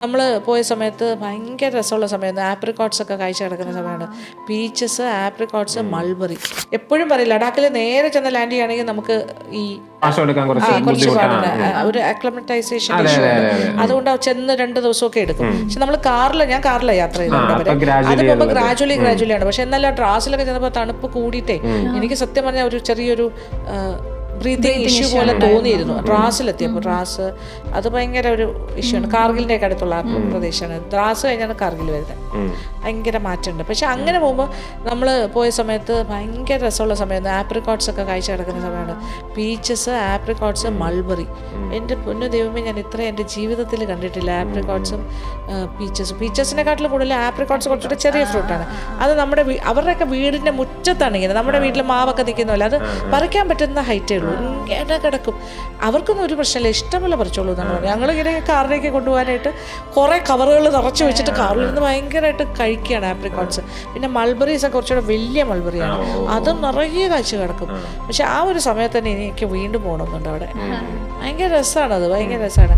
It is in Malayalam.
നമ്മൾ പോയ സമയത്ത് ഭയങ്കര രസമുള്ള സമയമായിരുന്നു. ആപ്രിക്കോട്ട്സ് ഒക്കെ കഴിച്ച് കിടക്കുന്ന സമയമാണ്. Peaches, apricots, mulberry. എപ്പോഴും പറയും ലഡാക്കിൽ നേരെ ചെന്ന് ലാൻഡ് ചെയ്യുകയാണെങ്കിൽ നമുക്ക് ഈ കുറച്ച് പാടാണ്, ഒരു അക്ലമറ്റൈസേഷൻ ഇഷ്യൂ ഉണ്ട്. അതുകൊണ്ട് ചെന്ന് 2 ദിവസമൊക്കെ എടുക്കും. പക്ഷെ നമ്മൾ ഞാൻ കാറിലാണ് യാത്ര ചെയ്തത്. അത് പോകുമ്പോൾ ഗ്രാജുവലി ആണ്. പക്ഷെ എന്നാലും ട്രാസിലൊക്കെ ചെന്നപ്പോൾ തണുപ്പ് കൂടിയിട്ടേ എനിക്ക് സത്യം പറഞ്ഞാൽ ഒരു ചെറിയൊരു ബ്രീതിങ് ഇഷ്യൂ പോലെ തോന്നിയിരുന്നു ഡ്രാസിലെത്തിയപ്പോൾ. ഡ്രാസ് അത് ഭയങ്കര ഒരു ഇഷ്യൂ ആണ്. കാർഗിലിൻ്റെ ഒക്കെ അടുത്തുള്ള പ്രദേശമാണ്. ഡ്രാസ് കഴിഞ്ഞാണ് കാർഗിൽ വരുന്നത്. ഭയങ്കര മാറ്റമുണ്ട്. പക്ഷെ അങ്ങനെ പോകുമ്പോൾ നമ്മൾ പോയ സമയത്ത് ഭയങ്കര രസമുള്ള സമയമായിരുന്നു. ആപ്രിക്കോട്ട്സ് ഒക്കെ കഴിച്ച് കിടക്കുന്ന സമയമാണ്. Peaches, apricots, mulberry. എൻ്റെ പൊന്നു ദൈവമേ, ഞാൻ ഇത്ര എൻ്റെ ജീവിതത്തിൽ കണ്ടിട്ടില്ല. ആപ്രിക്കോട്ട്സും പീച്ചസിനെക്കാട്ടിലും കൂടുതൽ ആപ്രിക്കോട്ട്സ് കുറച്ചുകൂടെ ചെറിയ ഫ്രൂട്ടാണ്. അത് നമ്മുടെ അവരുടെയൊക്കെ വീടിൻ്റെ മുറ്റത്താണ് ഇങ്ങനെ. നമ്മുടെ വീട്ടിൽ മാവൊക്കെ നിൽക്കുന്ന പോലെ അത് പറിക്കാൻ പറ്റുന്ന ഹൈറ്റേ ഉള്ളൂ. ഇങ്ങനെ കിടക്കും. അവർക്കൊന്നും ഒരു പ്രശ്നമില്ല, ഇഷ്ടംപോലെ പറിച്ചോളൂ എന്നാണ് പറഞ്ഞത്. ഞങ്ങളിങ്ങനെ കാറിലേക്ക് കൊണ്ടുപോകാനായിട്ട് കുറേ കവറുകൾ നിറച്ച് വെച്ചിട്ട് കാറിലിരുന്ന് ഭയങ്കരമായിട്ട് കഴിക്കുകയാണ് ആപ്രിക്കോട്ട്സ്. പിന്നെ മൾബറീസൊക്കെ കുറച്ചുകൂടെ വലിയ മൾബറിയാണ്, അതും നിറയെ കഴിച്ച് കിടക്കും. പക്ഷെ ആ ഒരു സമയത്ത് തന്നെ എനിക്ക് വീണ്ടും പോകണമെന്നുണ്ട് അവിടെ. ഭയങ്കര രസമാണ്, അത് ഭയങ്കര രസമാണ്.